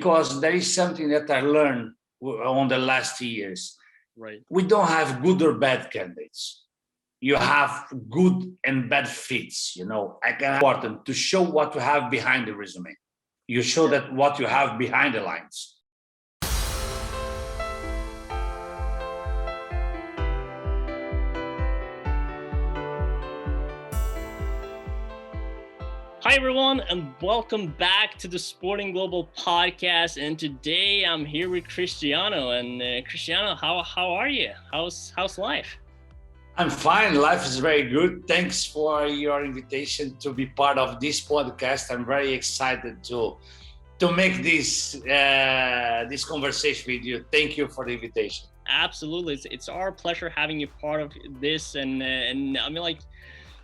because there is something that I learned on the last years. Right. We don't have good or bad candidates. You have good and bad fits. I can important to show what you have behind the resume. You show that what you have behind the lines. Hi, everyone, and welcome back to the Sporting Global podcast. And today I'm here with Cristiano. And Cristiano, how are you? How's life? I'm fine. Life is very good. Thanks for your invitation to be part of this podcast. I'm very excited to make this conversation with you. Thank you for the invitation. Absolutely, it's our pleasure having you part of this. And I mean, like,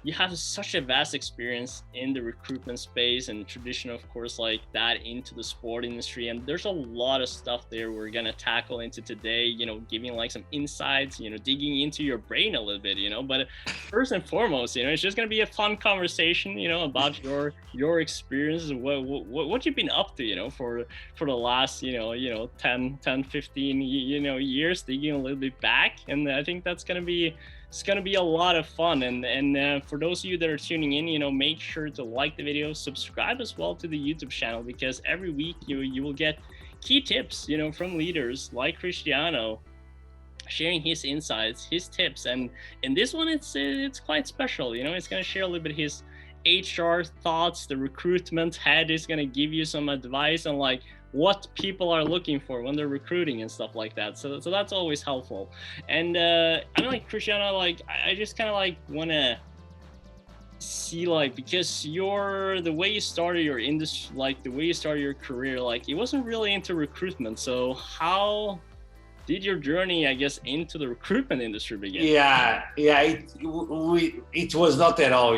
you have such a vast experience in the recruitment space and tradition, of course, like that into the sport industry. And there's a lot of stuff there we're going to tackle into today, giving like some insights, digging into your brain a little bit, but first and foremost, it's just going to be a fun conversation, about your experiences, what you've been up to, for the last, 10, 15, years, digging a little bit back. And I think it's going to be a lot of fun. And for those of you that are tuning in, make sure to like the video, subscribe as well to the YouTube channel, because every week you will get key tips, from leaders like Cristiano, sharing his insights, his tips. And in this one, it's quite special. It's going to share a little bit his HR thoughts. The recruitment head is going to give you some advice on like what people are looking for when they're recruiting and stuff like that. So that's always helpful. And I mean, like, Cristiano, like, I just kind of like want to see, like, because the way you started your industry, like the way you started your career, like it wasn't really into recruitment. So how did your journey, I guess, into the recruitment industry begin? Yeah, it was not at all.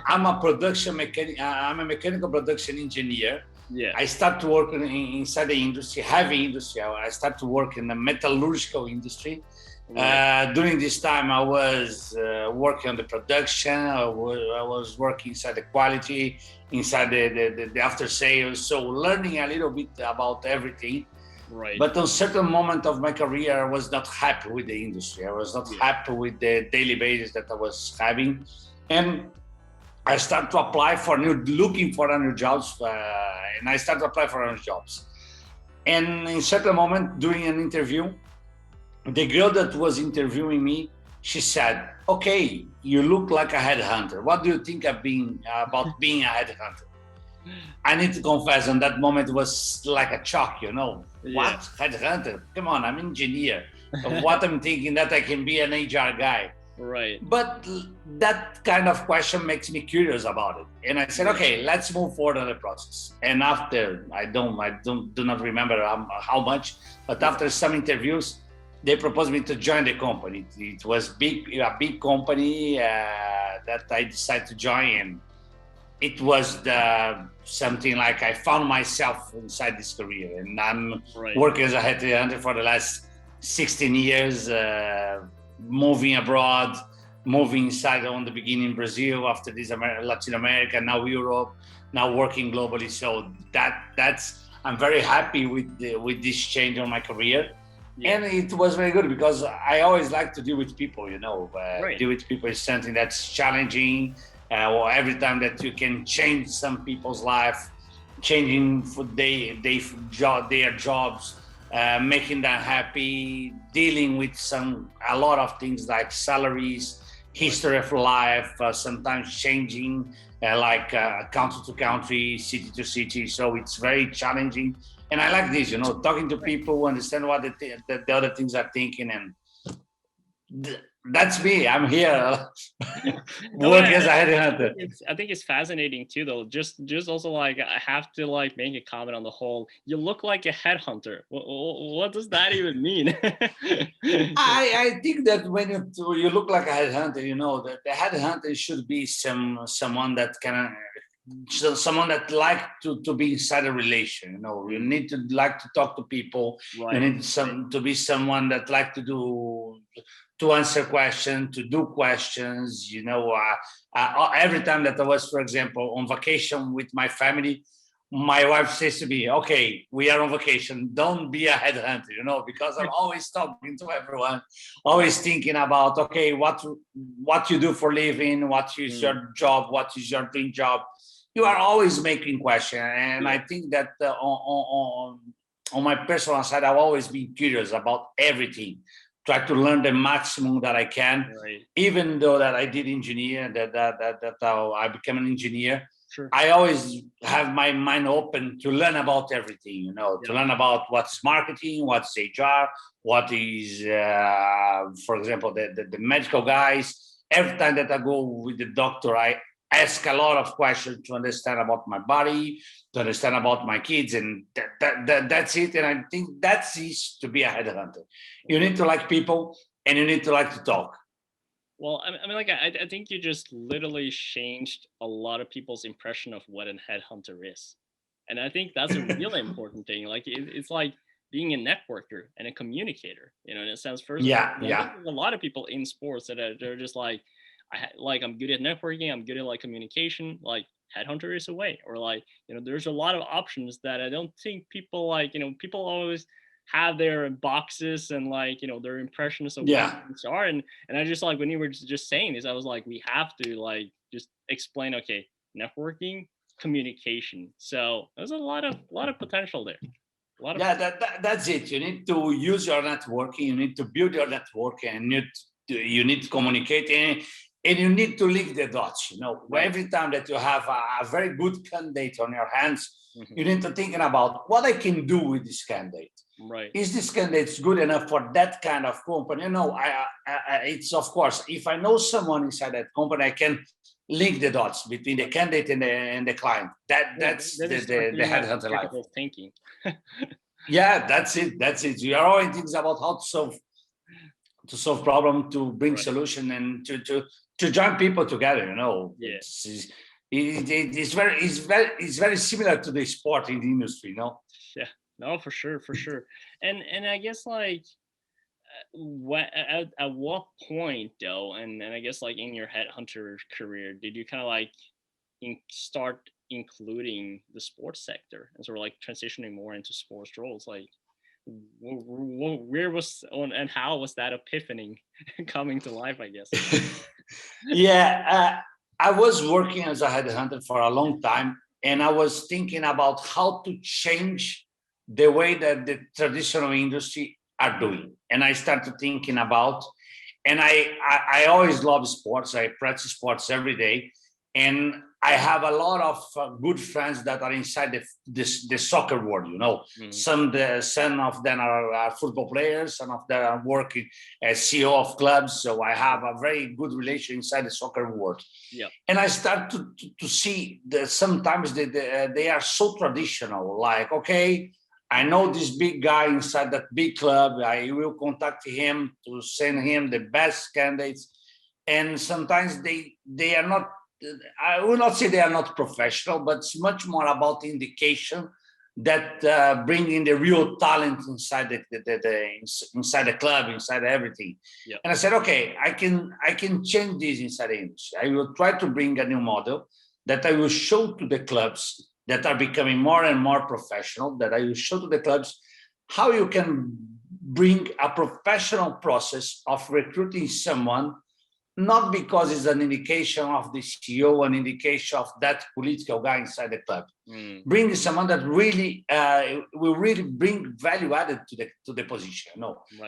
I'm a production mechanic. I'm a mechanical production engineer. Yeah. I started working inside the industry, heavy industry. I started to work in the metallurgical industry. Right. During this time, I was working on the production. I was working inside the quality, inside the after sales. So learning a little bit about everything. Right. But on a certain moment of my career, I was not happy with the industry. I was not happy with the daily basis that I was having. And I started to apply looking for new jobs, and I started to apply for new jobs. And in a certain moment, during an interview, the girl that was interviewing me, she said, "Okay, you look like a headhunter. What do you think about being a headhunter?" I need to confess, on that moment, it was like a shock, Yeah. What? Headhunter? Come on, I'm an engineer. What I'm thinking that I can be an HR guy. Right. But that kind of question makes me curious about it. And I said, okay, let's move forward on the process. And after, I do not remember how much, but after some interviews, they proposed me to join the company. It was a big company that I decided to join. And it was something like I found myself inside this career. And I'm working as a headhunter for the last 16 years, moving abroad, moving inside on the beginning Brazil, after this Latin America, now Europe, now working globally. So I'm very happy with this change on my career. Yeah. And it was very good because I always like to deal with people, deal with people is something that's challenging. Or every time that you can change some people's life, changing for their jobs, making them happy, dealing with a lot of things like salaries, history of life, sometimes changing country to country, city to city. So it's very challenging. And I like this, talking to people who understand what the other things are thinking. And that's me. I'm here working as a headhunter. I think it's fascinating too, though. Just also like I have to like make a comment on the whole. You look like a headhunter. What does that even mean? I think that when you look like a headhunter, that the headhunter should be someone that someone that like to be inside a relation. You need to like to talk to people. Right. You need to be someone that like to answer questions, to do questions. Every time that I was, for example, on vacation with my family, my wife says to me, okay, we are on vacation. Don't be a headhunter, because I'm always talking to everyone, always thinking about, okay, what you do for living, what is your job, what is your dream job. You are always making questions. And I think that on my personal side, I've always been curious about everything. Try to learn the maximum that I can, even though that I did engineer, that I became an engineer. Sure. I always have my mind open to learn about everything, to learn about what's marketing, what's HR, what is, for example, the medical guys. Every time that I go with the doctor, I ask a lot of questions to understand about my body, to understand about my kids, and that's it. And I think that's it to be a headhunter. You need to like people, and you need to like to talk. Well, I mean, like, I think you just literally changed a lot of people's impression of what a headhunter is. And I think that's a really important thing. Like, it's like being a networker and a communicator, in a sense. First, there's a lot of people in sports that they're just like, I'm good at networking, I'm good at like communication, like headhunter is a way. Or like, there's a lot of options that I don't think people like, people always have their boxes and like their impressions of what things are, and I just like when you were just saying this, I was like, we have to like just explain, okay, networking, communication. So there's a lot of potential there. That's it. You need to use your networking, you need to build your network, and you need to communicate, and you need to link the dots. Every time that you have a very good candidate on your hands, you need to think about what I can do with this candidate. Right. Is this candidate good enough for that kind of company? It's, of course, if I know someone inside that company, I can link the dots between the candidate and the client. That's the headhunter life. Thinking. That's it. We are always thinking about how to solve problem, to bring solution, and to join people together. It's very similar to the sport in the industry. Yeah. No, for sure. And I guess like at what point though, and I guess like in your headhunter career, did you kind of like start including the sports sector and sort of like transitioning more into sports roles? Like where was on and how was that epiphany coming to life, I guess? I was working as a headhunter for a long time, and I was thinking about how to change the way that the traditional industry are doing. And I started thinking about, and I always love sports. I practice sports every day. And I have a lot of good friends that are inside the soccer world, Some of them are football players, some of them are working as CEO of clubs. So I have a very good relation inside the soccer world. Yeah. And I start to see that sometimes they are so traditional, like, okay, I know this big guy inside that big club. I will contact him to send him the best candidates. And sometimes they are not, I will not say they are not professional, but it's much more about the indication that bringing the real talent inside inside the club, inside everything. Yeah. And I said, okay, I can change this inside the industry. I will try to bring a new model that I will show to the clubs that are becoming more and more professional, that I will show to the clubs how you can bring a professional process of recruiting someone, not because it's an indication of the CEO, an indication of that political guy inside the club. Bring someone that really will really bring value added to the position.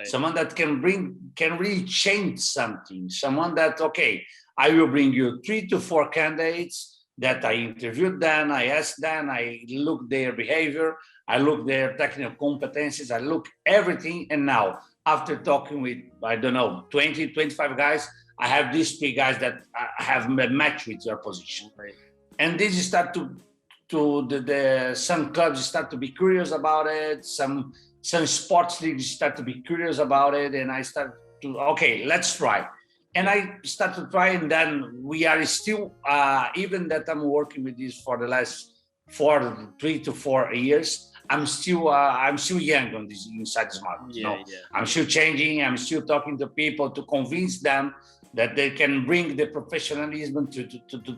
Someone that can really change something. Someone that, okay, I will bring you 3 to 4 candidates that I interviewed them, I asked them, I look their behavior, I look their technical competencies, I look everything. And now, after talking with, 20, 25 guys, I have these 3 guys that have matched with your position. Right. And this start some clubs start to be curious about it. Some sports leagues start to be curious about it. And I start to, okay, let's try. And I start to try, and then we are still, even that I'm working with this for the last 3 to 4 years, I'm still young on this inside this market. I'm still changing. I'm still talking to people to convince them that they can bring the professionalism to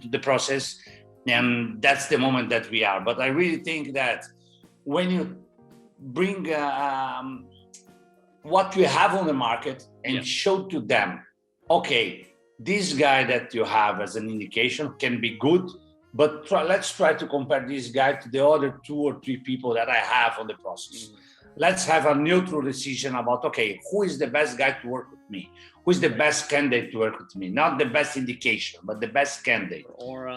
the process. And that's the moment that we are. But I really think that when you bring what you have on the market and show to them, okay, this guy that you have as an indication can be good, but let's try to compare this guy to the other 2 or 3 people that I have on the process. Let's have a neutral decision about, okay, who is the best guy to work with me? Who is the best candidate to work with me? Not the best indication, but the best candidate. Or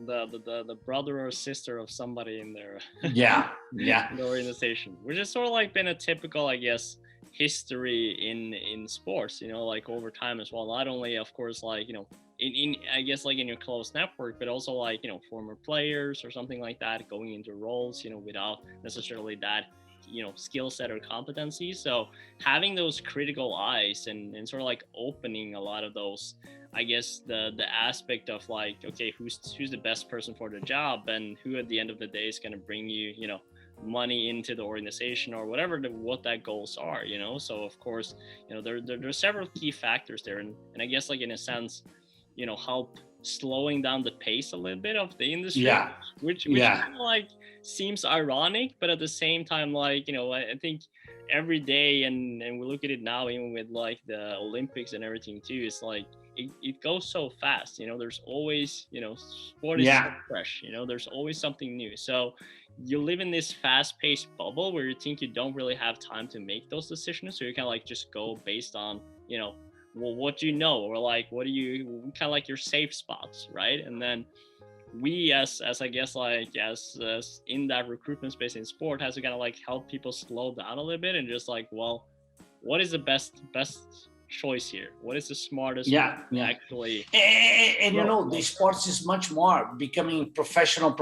the brother or sister of somebody in their in the organization, which has sort of like been a typical, I guess, history in sports, like over time as well. Not only, of course, like, in I guess like in your close network, but also like, former players or something like that going into roles, without necessarily that skill set or competency. So having those critical eyes and sort of like opening a lot of those, I guess, the aspect of like, okay, who's the best person for the job, and who at the end of the day is going to bring you money into the organization, or whatever what that goals are. So of course, there's several key factors there, and I guess like in a sense, help slowing down the pace a little bit of the industry, which kind of like seems ironic, but at the same time, like, I think every day, and we look at it now, even with like the Olympics and everything too, it's like it goes so fast. There's always, sport is so fresh, there's always something new. So you live in this fast-paced bubble where you think you don't really have time to make those decisions, so you kind of like just go based on, well, what do you know, or like what do you kind of like your safe spots, right? And then we as I guess like as in that recruitment space in sport has to kind of like help people slow down a little bit and just like, well, what is the best choice here? What is the smartest actually? And the sports is much more becoming professional.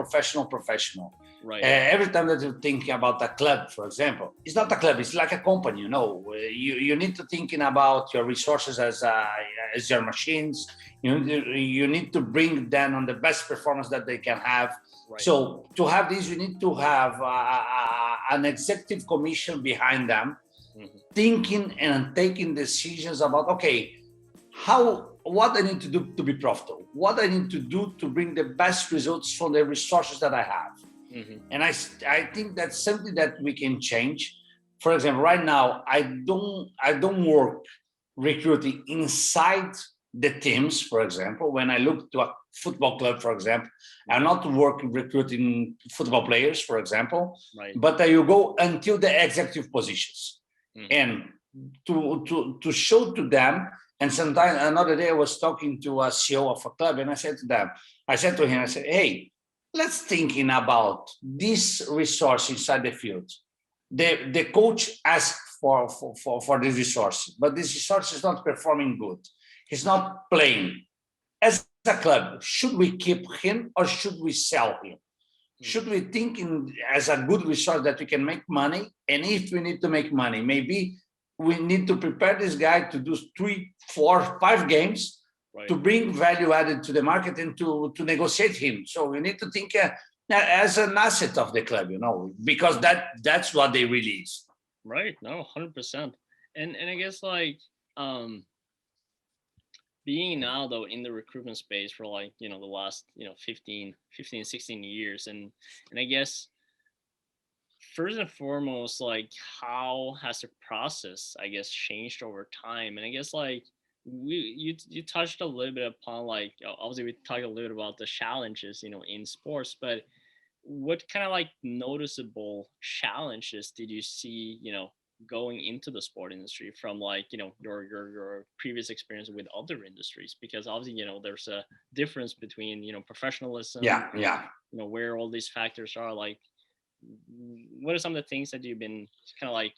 Right. Every time that you think about a club, for example, it's not a club, it's like a company. You need to thinking about your resources as your machines. You need to bring them on the best performance that they can have. Right. So to have this, you need to have an executive commission behind them, thinking and taking decisions about, okay, what I need to do to be profitable, what I need to do to bring the best results from the resources that I have. And I think that's something that we can change. For example, right now, I don't work recruiting inside the teams. For example, when I look to a football club, for example, I'm not working recruiting football players, for example, but I will go until the executive positions. And to show to them. And sometimes another day I was talking to a CEO of a club, and I said to him, hey, let's thinking about this resource inside the field. The coach asked for this resource, but this resource is not performing good. He's not playing. As a club, should we keep him or should we sell him? Should we think as a good resource that we can make money? And if we need to make money, maybe we need to prepare this guy to do 3, 4, 5 games to bring value added to the market and to negotiate him. So we need to think as an asset of the club, because that's what they really is. Right. No, 100%. And I guess like being now though in the recruitment space for like, the last, 15, 16 years. And I guess first and foremost, like how has the process, I guess, changed over time? And I guess like you touched a little bit upon, like, obviously we talked a little bit about the challenges, in sports, but what kind of like noticeable challenges did you see, going into the sport industry from like, your previous experience with other industries? Because obviously, there's a difference between, professionalism, where all these factors are. Like, what are some of the things that you've been kind of like,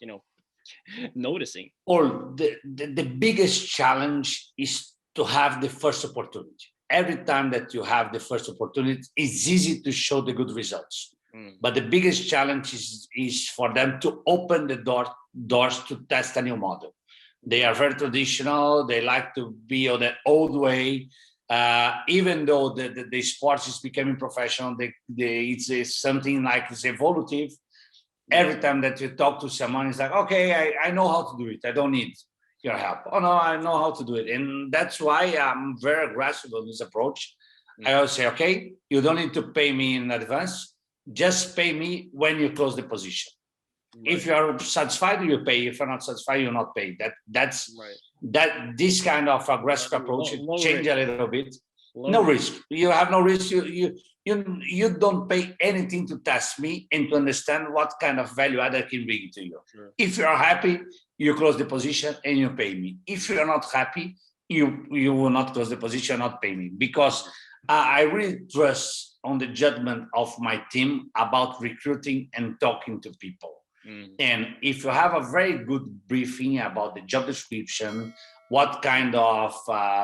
noticing? Or the biggest challenge is to have the first opportunity. Every time that you have the first opportunity, it's easy to show the good results. But the biggest challenge is for them to open the doors to test a new model. They are very traditional. They like to be on the old way. Even though the sports is becoming professional, it's something like it's evolutive. Every time that you talk to someone, it's like, okay, I know how to do it. I don't need your help. Oh no, I know how to do it. And that's why I'm very aggressive on this approach. I always say, okay, you don't need to pay me in advance. Just pay me when you close the position. Right. If you are satisfied, you pay. If you're not satisfied, you not pay. That's right. That this kind of aggressive approach change a little bit. No risk. You have no risk. You don't pay anything to test me and to understand what kind of value add I can bring to you. Sure. If you are happy, you close the position and you pay me. If you are not happy, you will not close the position, not pay me, because I really trust on the judgment of my team about recruiting and talking to people. And if you have a very good briefing about the job description, what kind of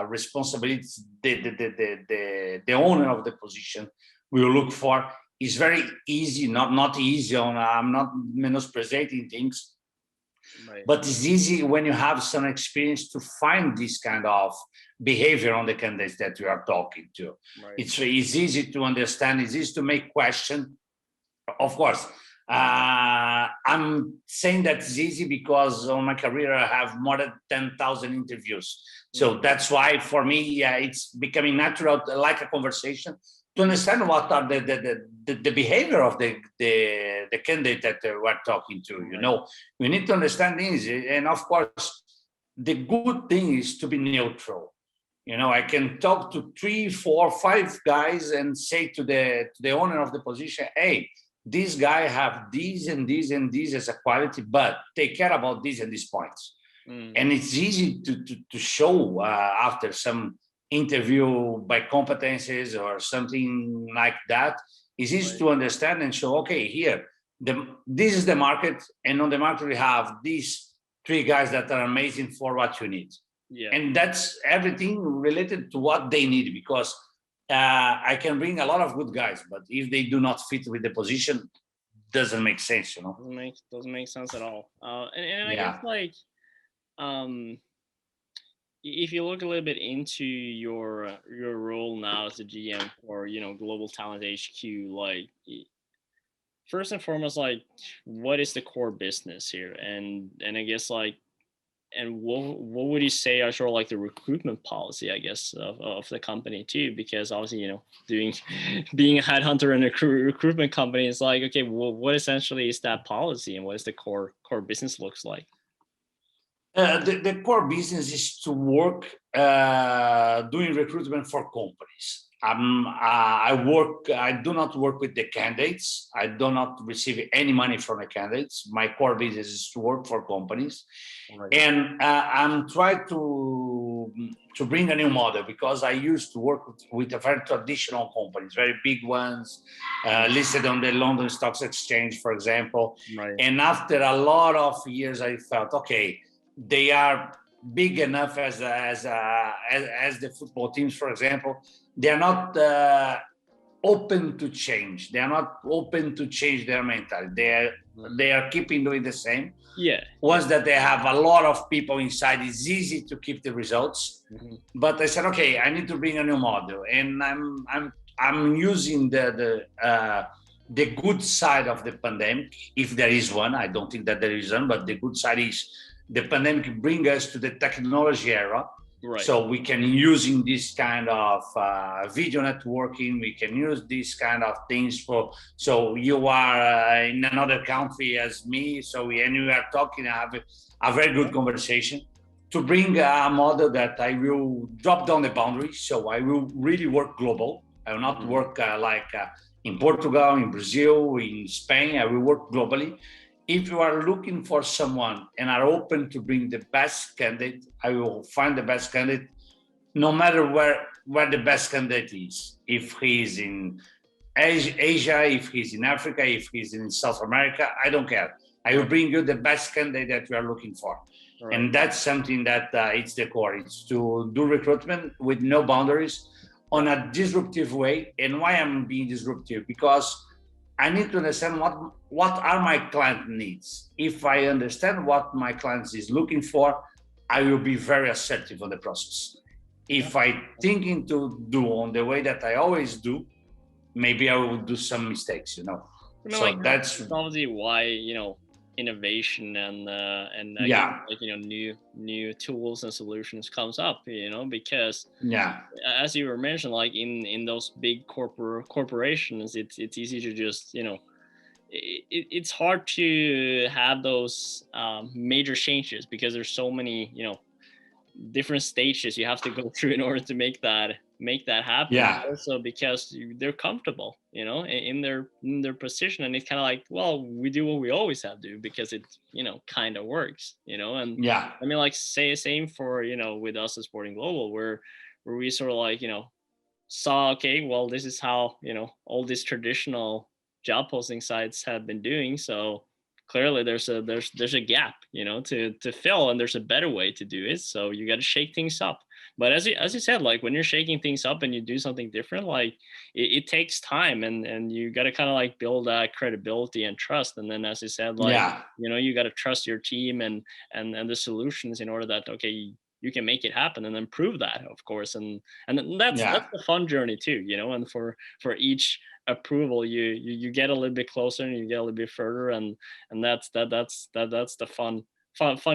responsibilities the owner of the position will look for, is very easy. Not easy. I'm not menospreciating things, right. But it's easy when you have some experience to find this kind of behavior on the candidates that you are talking to. Right. It's easy to understand. It's easy to make questions. Of course. I'm saying that it's easy because on my career I have more than 10,000 interviews. So that's why for me, it's becoming natural, like a conversation, to understand what are the behavior of the candidate that we're talking to. You know, we need to understand things. And of course, the good thing is to be neutral. You know, I can talk to 3, 4, 5 guys and say to the owner of the position, hey, this guy have these and these and these as a quality, but take care about these and these points. And it's easy to show after some interview by competencies or something like that. It's easy to understand and show, okay, here, this is the market, and on the market we have these 3 guys that are amazing for what you need. Yeah. And that's everything related to what they need, because I can bring a lot of good guys, but if they do not fit with the position, doesn't make sense, you know. Doesn't make sense at all. And I guess like, if you look a little bit into your role now as a GM for Global Talent HQ, like first and foremost, like what is the core business here, and I guess like. And what would you say are sort of like the recruitment policy, I guess, of the company too? Because obviously, being a headhunter in a recruitment company is like, okay, well, what essentially is that policy, and what is the core business looks like? The core business is to work doing recruitment for companies. I do not work with the candidates. I do not receive any money from the candidates. My core business is to work for companies. Right. And I'm trying to bring a new model, because I used to work with a very traditional companies, very big ones, listed on the London Stock Exchange, for example. Right. And after a lot of years, I felt, okay, they are big enough as the football teams, for example. They are not open to change. They are not open to change their mentality. They are keeping doing the same. Yeah. Once that they have a lot of people inside, it's easy to keep the results. Mm-hmm. But I said, okay, I need to bring a new model, and I'm using the good side of the pandemic, if there is one. I don't think that there is one, but the good side is the pandemic bring us to the technology era. Right. So we can using this kind of video networking. We can use these kind of things so you are in another country as me. So we are talking, have a very good conversation to bring a model that I will drop down the boundaries. So I will really work global. I will not work in Portugal, in Brazil, in Spain. I will work globally. If you are looking for someone and are open to bring the best candidate, I will find the best candidate, no matter where the best candidate is. If he's in Asia, if he's in Africa, if he's in South America, I don't care. I will bring you the best candidate that you are looking for. Right. And that's something that it's the core. It's to do recruitment with no boundaries on a disruptive way. And why I'm being disruptive? Because I need to understand what are my client needs. If I understand what my clients is looking for, I will be very assertive on the process. If I thinking to do on the way that I always do, maybe I will do some mistakes, So like, that's obviously why, innovation and again, Yeah, like, new tools and solutions comes up, because yeah, as you were mentioned, like in those big corporations, it's easy to just, it's hard to have those major changes because there's so many, different stages you have to go through in order to make that happen. yeah, Also because they're comfortable, in their position, and it's kind of like, well, we do what we always have to do because it, kind of works, and yeah, I mean, like, say same for, with us at Sporting Global, where we sort of like, saw, okay, well, this is how, all these traditional job posting sites have been doing. So clearly there's a gap, to fill, and there's a better way to do it. So you got to shake things up. But as you said, like, when you're shaking things up and you do something different, like, it takes time, and you got to kind of like build that credibility and trust. And then, as you said, like, yeah, you got to trust your team and the solutions in order that, okay, you can make it happen, and then prove that, of course. And that's yeah, the fun journey too, and for each approval, you get a little bit closer, and you get a little bit further, and that's the fun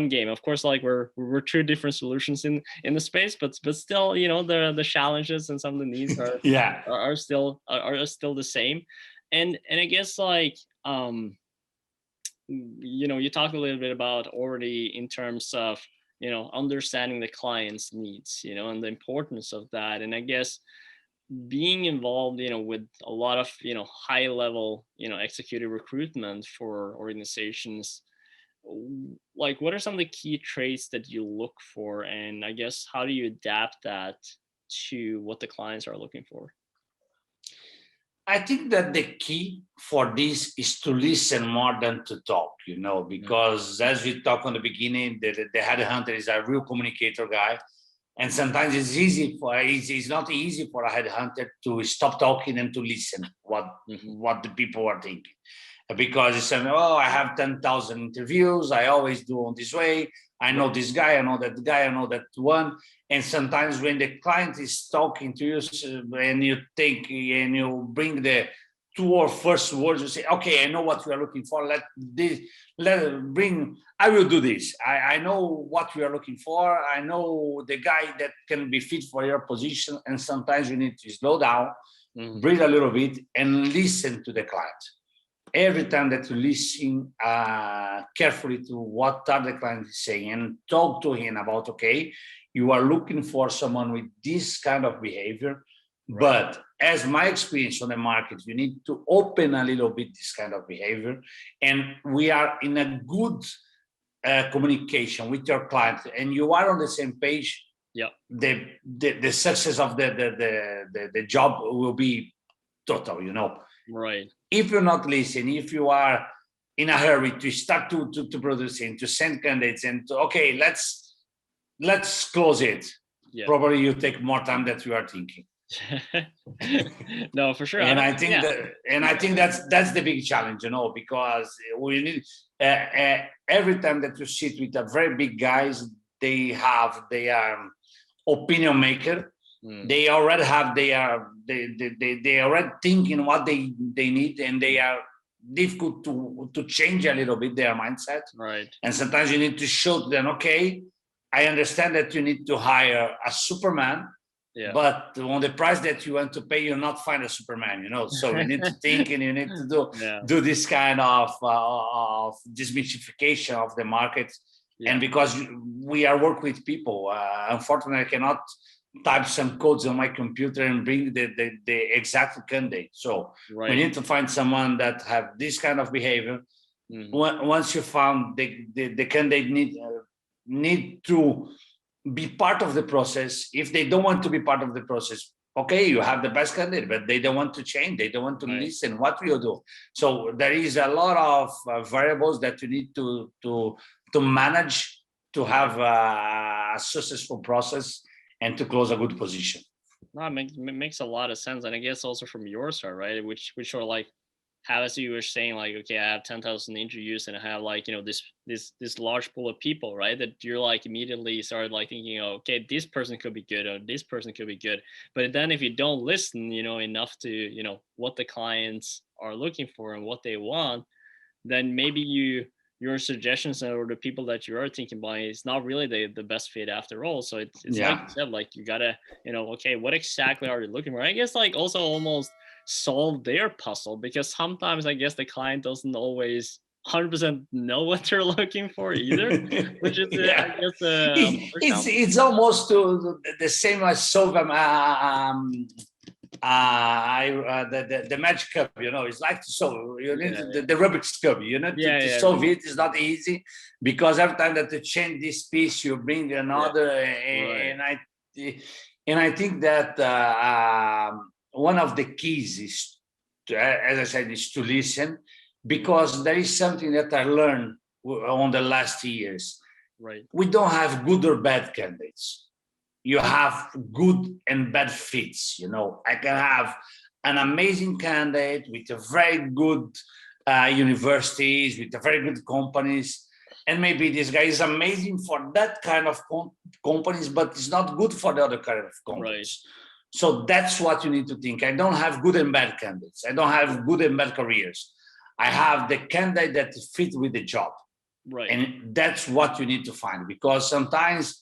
game. Of course, like, we're two different solutions in the space, but still, the challenges and some of the needs are yeah. are, are still are still the same. And I guess, like, you talked a little bit about already in terms of, understanding the client's needs, and the importance of that. And I guess being involved, with a lot of, high level, executive recruitment for organizations, like, what are some of the key traits that you look for, and I guess how do you adapt that to what the clients are looking for? I think that the key for this is to listen more than to talk, Mhm. because as we talked on the beginning, the headhunter is a real communicator guy. And sometimes it's not easy for a headhunter to stop talking and to listen Mhm. what the people are thinking, because it's saying, oh, I have 10,000 interviews, I always do on this way, I know Right. this guy, I know that guy, I know that one. And sometimes when the client is talking to you, and you think and you bring the two or first words, you say, okay, I know what we are looking for, I will do this. I know what we are looking for, I know the guy that can be fit for your position. And sometimes you need to slow down, Mhm. breathe a little bit, and listen to the client. Every time that you listen carefully to what are the client is saying, and talk to him about, okay, you are looking for someone with this kind of behavior, Right. but as my experience on the market, you need to open a little bit this kind of behavior, and we are in a good communication with your client, and you are on the same page. Yeah. The success of the job will be total. Right. If you're not listening, if you are in a hurry to start to producing, to send candidates, and okay, let's close it, Yeah. probably you take more time than you are thinking. No, for sure. And I think Yeah. that's the big challenge, because we need every time that you sit with a very big guys, they are opinion maker. Mm. They already have they already thinking what they need, and they are difficult to change a little bit their mindset. Right. And sometimes you need to show them, okay, I understand that you need to hire a Superman, Yeah. but on the price that you want to pay, you'll not find a Superman. So you need to think, and you need to Yeah. do this kind of demystification of the market. Yeah. And because we are working with people, unfortunately, I cannot type some codes on my computer and bring the exact candidate. So we Right. need to find someone that have this kind of behavior. Mhm. Once you found the candidate need to be part of the process. If they don't want to be part of the process, okay, you have the best candidate, but they don't want to change, they don't want to Right. listen, what will you do? So there is a lot of variables that you need to manage to have a successful process and to close a good position. No, it makes a lot of sense, and I guess also from your side, right? Which sort of like, how, as you were saying, like, okay, I have 10,000 interviews, and I have, like, this large pool of people, right? That you're like immediately started like thinking, oh, okay, this person could be good, or this person could be good. But then if you don't listen, enough to what the clients are looking for and what they want, then maybe your suggestions or the people that you are thinking about is not really the best fit after all. So it's like you said, like you gotta, okay, what exactly are you looking for? I guess like also almost solve their puzzle, because sometimes I guess the client doesn't always 100% know what they're looking for either, which is I guess it's almost the same as solve the magic cube, it's like to solve. You need the Rubik's cube. To solve it is not easy, because every time that you change this piece, you bring another. And I think that one of the keys is, as I said, is to listen, because there is something that I learned on the last years. Right. We don't have good or bad candidates. You have good and bad fits. I can have an amazing candidate with a very good universities, with a very good companies, and maybe this guy is amazing for that kind of companies, but it's not good for the other kind of companies. Right. So that's what you need to think. I don't have good and bad candidates. I don't have good and bad careers. I have the candidate that fit with the job. Right. And that's what you need to find, because sometimes,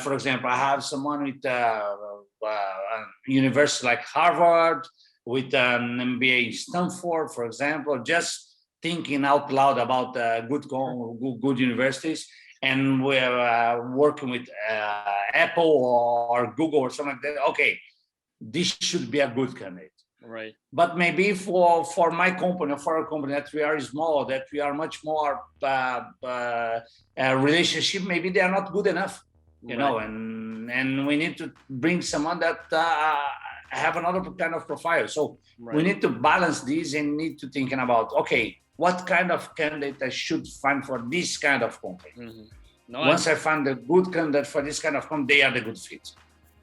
for example, I have someone with a university like Harvard, with an MBA in Stanford, for example, just thinking out loud about good universities, and we're working with Apple or Google or something like that. Okay, this should be a good candidate. Right. But maybe for my company, or for a company that we are small, that we are much more relationship, maybe they are not good enough. And we need to bring someone that have another kind of profile. So we need to balance these and need to thinking about, okay, what kind of candidate I should find for this kind of company. Mm-hmm. Once I find a good candidate for this kind of company, they are the good fit.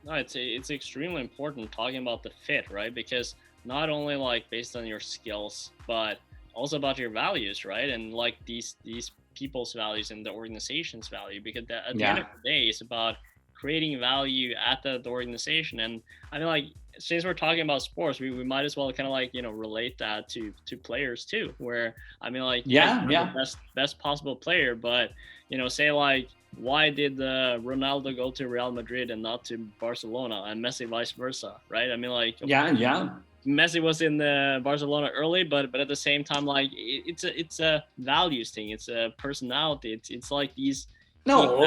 No, it's extremely important talking about the fit, right? Because not only like based on your skills, but also about your values, right? And like these people's values and the organization's value, because at the end of the day, it's about creating value at the organization. And I mean, like, since we're talking about sports, we might as well kind of like, relate that to players too, where I mean, like, the best possible player, but say like, why did Ronaldo go to Real Madrid and not to Barcelona, and Messi vice versa, right? I mean, like, Messi was in the Barcelona early, but at the same time, like, it's a values thing, it's a personality, it's like these. No,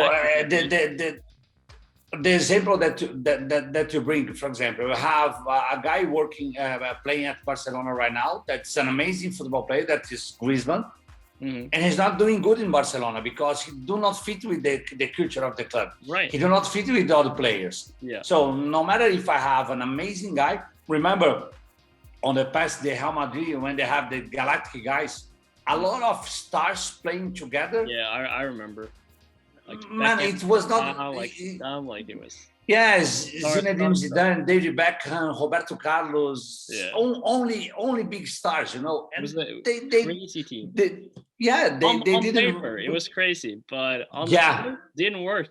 the example that you bring, for example, we have a guy working playing at Barcelona right now. That's an amazing football player. That is Griezmann. Mm-hmm. And he's not doing good in Barcelona because he do not fit with the culture of the club. Right. He do not fit with the other players. Yeah. So no matter if I have an amazing guy, remember on the past, the Real Madrid, when they have the Galactic guys, a lot of stars playing together. Yeah, I remember. Like, man, it was not like it was. Yes, Zinedine Zidane, David Beckham, Roberto Carlos, only big stars, And it was a crazy team. They on didn't. Paper, it was crazy, but on the field, didn't work.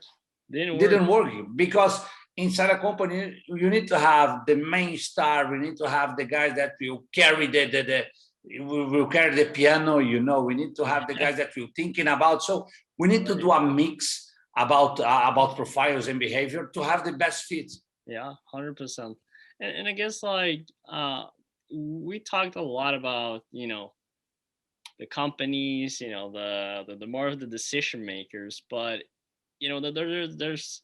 Didn't work because inside a company you need to have the main star. We need to have the guys that will carry will carry the piano. We need to have the guys that we're thinking about. So we need to do a mix about profiles and behavior to have the best fit. Yeah, 100%. And I guess like we talked a lot about the companies, the more of the decision makers, but there's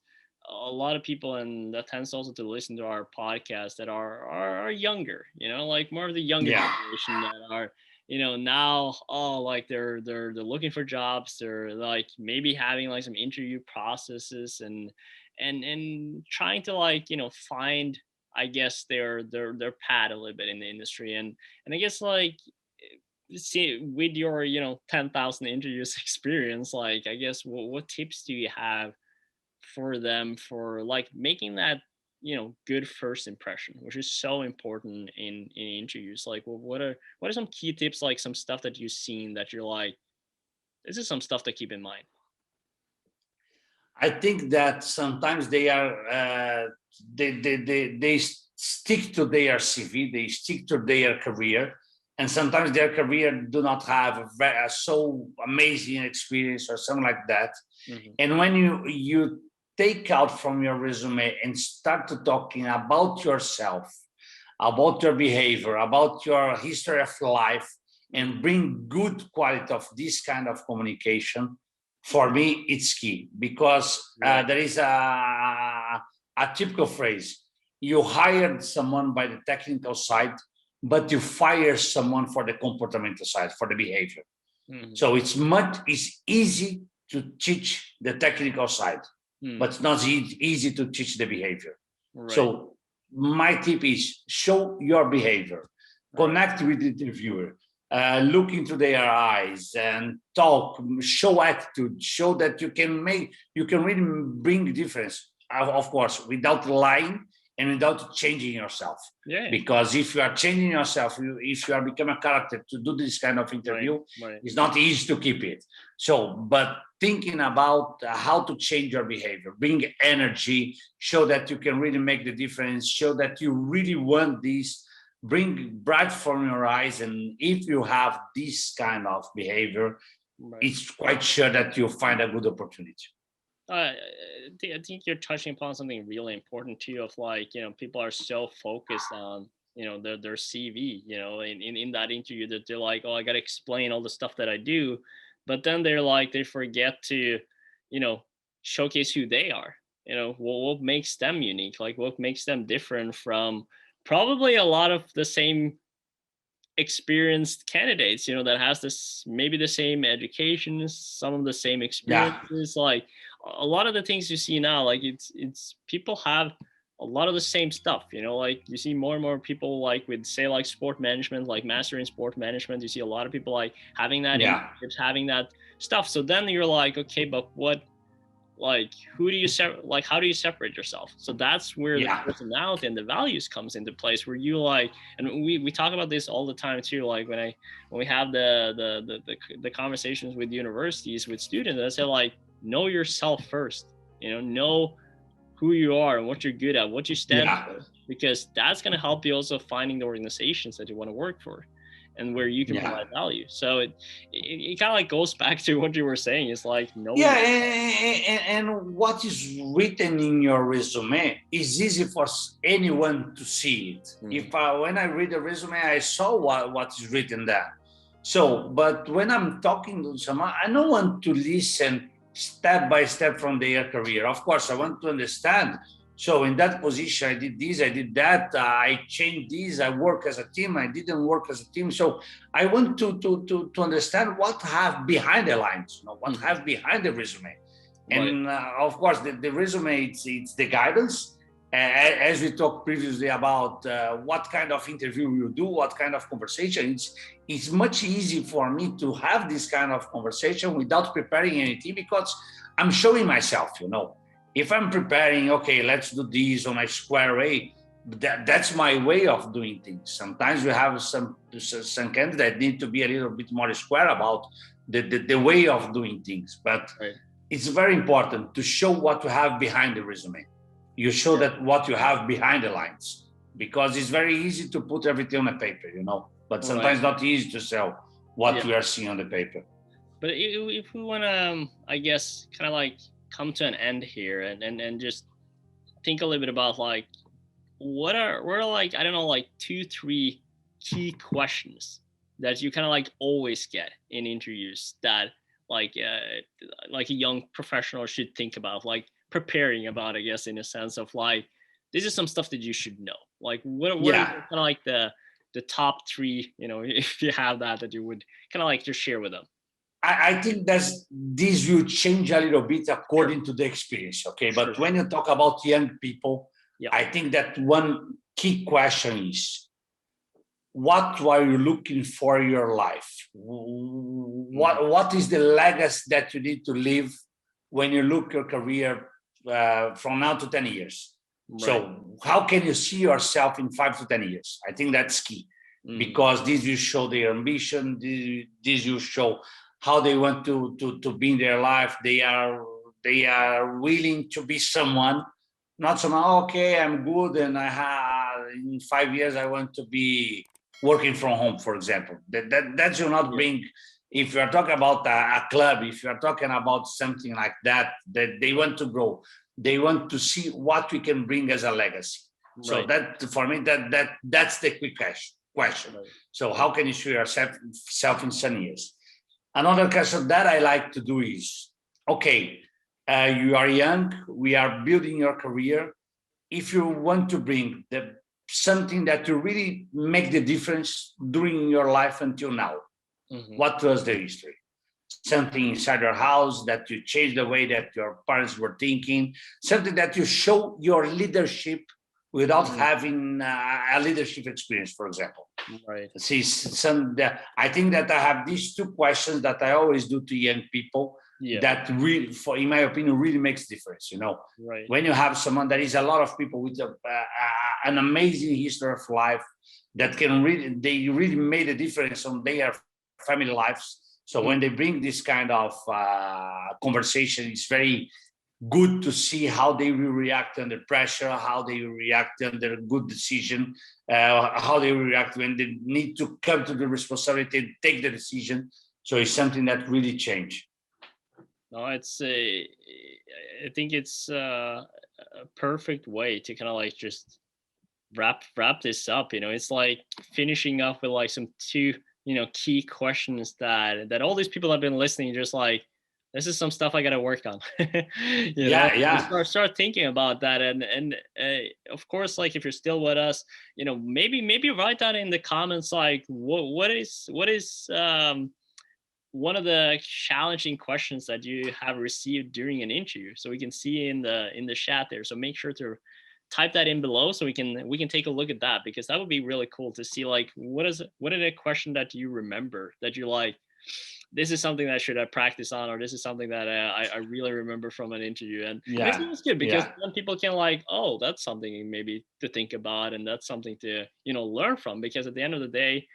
a lot of people, and that tends also to listen to our podcast, that are younger, like more of the younger generation that are now, like they're looking for jobs, they're like maybe having like some interview processes and trying to like find, I guess, their path a little bit in the industry. And I guess like, see, with your 10,000 interviews experience, like, I guess what tips do you have for them for like making that good first impression, which is so important in interviews? Like, what are some key tips, like some stuff that you've seen that you're like, this is some stuff to keep in mind? I think that sometimes they are they stick to their CV, they stick to their career, and sometimes their career do not have a so amazing experience or something like that. And when you take out from your resume and start to talking about yourself, about your behavior, about your history of life, and bring good quality of this kind of communication, for me, it's key, because there is a typical phrase: you hired someone by the technical side, but you fire someone for the comportamental side, for the behavior. So it's easy to teach the technical side, but it's not easy to teach the behavior. So my tip is show your behavior, connect with the interviewer, look into their eyes and talk, show attitude, show that you can really bring a difference, of course, without lying and without changing yourself. Because if you are changing yourself, if you are becoming a character to do this kind of interview, it's not easy to keep it. So, but thinking about how to change your behavior, bring energy, show that you can really make the difference, show that you really want this, bring bright from your eyes. And if you have this kind of behavior, it's quite sure that you'll find a good opportunity. I think you're touching upon something really important too, of like, people are so focused on, their CV, in that interview, that they're like, oh, I got to explain all the stuff that I do. But then they're like, they forget to, showcase who they are, what makes them unique, like what makes them different from probably a lot of the same experienced candidates, that has this, maybe the same education, some of the same experiences. Like a lot of the things you see now, like it's people have a lot of the same stuff, like you see more and more people like with, say, like sport management, like master in sport management. You see a lot of people like having that, having that stuff. So then you're like, okay, but what, like, who do you like, how do you separate yourself? So that's where the personality and the values comes into place, where you like, and we talk about this all the time too, like when we have the conversations with universities, with students, I say, like, know yourself first, know who you are and what you're good at, what you stand for, because that's going to help you also finding the organizations that you want to work for and where you can provide value. So it kind of like goes back to what you were saying. It's like, and what is written in your resume is easy for anyone to see it. If when I read the resume, I saw what is written there. So, but when I'm talking to someone, I don't want to listen step by step from their career. Of course, I want to understand. So in that position, I did this, I did that, I changed this, I work as a team, I didn't work as a team. So I want to understand what have behind the lines, what have behind the resume. And of course, the resume, it's the guidance. As we talked previously about what kind of interview you do, what kind of conversation, it's much easier for me to have this kind of conversation without preparing anything, because I'm showing myself, If I'm preparing, okay, let's do this on a square way, that's my way of doing things. Sometimes we have some candidates that need to be a little bit more square about the way of doing things. But it's very important to show what you have behind the resume. You show that what you have behind the lines, because it's very easy to put everything on a paper, but sometimes not easy to sell what we are seeing on the paper. But if we want to, I guess, kind of like come to an end here and just think a little bit about like, what are like, I don't know, like 2-3 key questions that you kind of like always get in interviews that like a young professional should think about, like preparing about, I guess, in a sense of like, this is some stuff that you should know. Like what are kind of like the top 3, if you have that you would kind of like just share with them? I think this will change a little bit according to the experience, okay? But when you talk about young people, I think that one key question is, what are you looking for in your life? What is the legacy that you need to leave when you look your career from now to 10 years? So how can you see yourself in 5 to 10 years? I think that's key, because this will show their ambition, this will show how they want to be in their life. They are willing to be someone, not someone, okay, I'm good, and in 5 years I want to be working from home, for example. That should not bring, if you're talking about a club, if you're talking about something like that, that they want to grow, they want to see what we can bring as a legacy. Right. So that, for me, that's the quick question. Right. So how can you show yourself in 7 years? Another question that I like to do is, okay, you are young, we are building your career. If you want to bring something that you really make the difference during your life until now, what was the history? Something inside your house that you changed the way that your parents were thinking, something that you show your leadership without having a leadership experience, for example. Right. See, I think that I have these two questions that I always do to young people. Yeah. That really, in my opinion, really makes difference. Right. When you have someone, there is a lot of people with an amazing history of life that they really made a difference on their family lives. So when they bring this kind of conversation, it's very good to see how they will react under pressure, how they will react under good decision, how they will react when they need to come to the responsibility and take the decision. So it's something that really changed. No, I think it's a perfect way to kind of like just wrap this up. It's like finishing up with like some two key questions that all these people have been listening, just like, this is some stuff I got to work on. Start thinking about that. And of course, like if you're still with us, maybe write down in the comments, like what is one of the challenging questions that you have received during an interview, so we can see in the chat there. So make sure to type that in below so we can take a look at that, because that would be really cool to see, like, what is a question that you remember that you're like, this is something that I should have practiced on, or this is something that I really remember from an interview. And I think it's good because then people can like, oh, that's something maybe to think about, and that's something to learn from, because at the end of the day,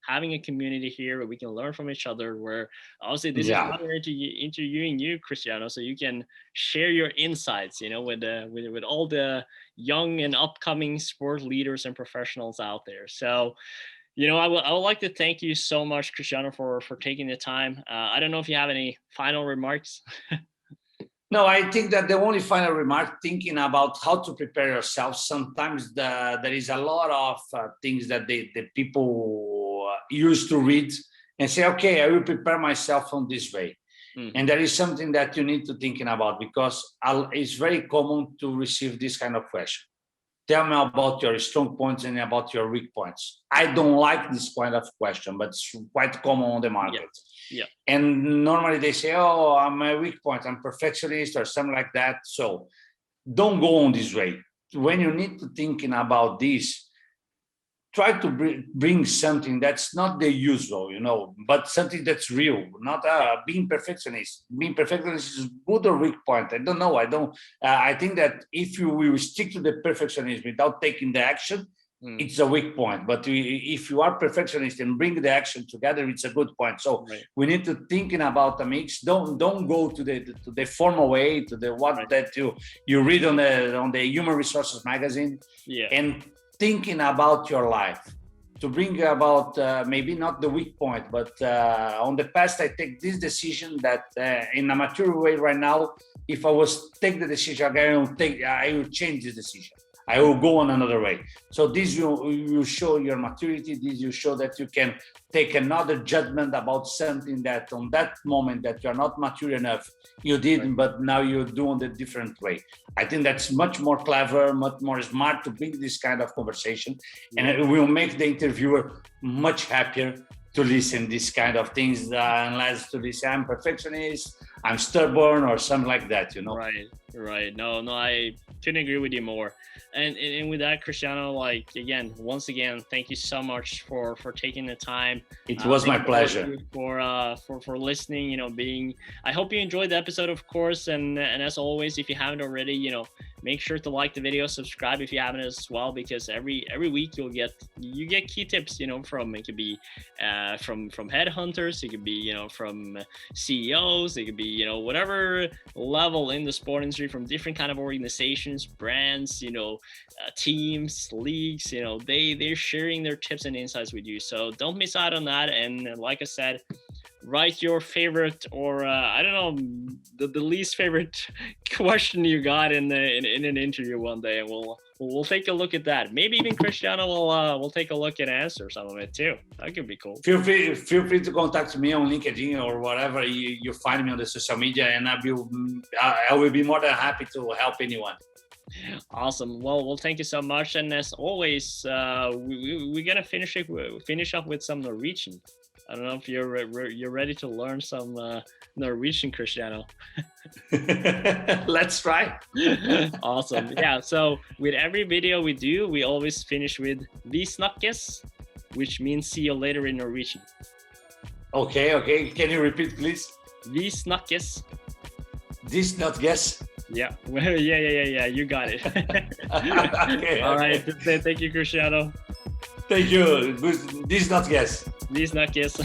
having a community here where we can learn from each other, where obviously this is not interviewing you, Cristiano, so you can share your insights with all the young and upcoming sport leaders and professionals out there. So I would like to thank you so much, Cristiano, for taking the time. I don't know if you have any final remarks. No, I think that the only final remark, thinking about how to prepare yourself, sometimes there is a lot of things that the people used to read and say, okay, I will prepare myself on this way. And there is something that you need to thinking about, because it's very common to receive this kind of question. Tell me about your strong points and about your weak points. I don't like this kind of question, but it's quite common on the market. Yeah. And normally they say, oh, I'm a weak point, I'm perfectionist or something like that. So don't go on this way. When you need to thinking about this, try to bring something that's not the usual, but something that's real, not being perfectionist. Being perfectionist is good or weak point. I don't know. I think that if you will stick to the perfectionism without taking the action, it's a weak point. But if you are perfectionist and bring the action together, it's a good point. So we need to thinking about a mix. Don't go to the formal way, to the that you read on the Human Resources magazine, and thinking about your life to bring about maybe not the weak point, but on the past, I take this decision that in a mature way right now, if I was take the decision, I will change the decision. I will go on another way. So this will show your maturity. This will show that you can take another judgment about something that on that moment that you're not mature enough, you didn't, but now you're doing it a different way. I think that's much more clever, much more smart to bring this kind of conversation. And it will make the interviewer much happier to listen this kind of things, unless to listen, I'm perfectionist, I'm stubborn, or something like that, Right. No, I couldn't agree with you more. And with that, Cristiano, once again, thank you so much for taking the time. It was my pleasure. For listening, I hope you enjoyed the episode, of course. And as always, if you haven't already, Make sure to like the video, subscribe if you haven't as well, because every week you get key tips, from, it could be from headhunters, it could be, from CEOs, it could be, whatever level in the sport industry, from different kind of organizations, brands, teams, leagues, they're sharing their tips and insights with you. So don't miss out on that. And like I said, write your favorite, or I don't know, the least favorite question you got in an interview one day, and we'll take a look at that. Maybe even Cristiano will take a look and answer some of it too. That could be cool. Feel free to contact me on LinkedIn or whatever you find me on the social media, and I will be more than happy to help anyone. Awesome. Well, thank you so much. And as always, we're gonna finish up with some Norwegian. I don't know if you're ready to learn some Norwegian, Cristiano. Let's try. Awesome. Yeah. So with every video we do, we always finish with "Vi snakkes," which means "see you later" in Norwegian. Okay. Can you repeat, please? Vi snakkes. This not guess. Yeah. Yeah. You got it. Okay. All right. Thank you, Cristiano. Thank you. This not guess. These nuggets.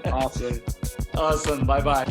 Awesome. Awesome. Bye-bye.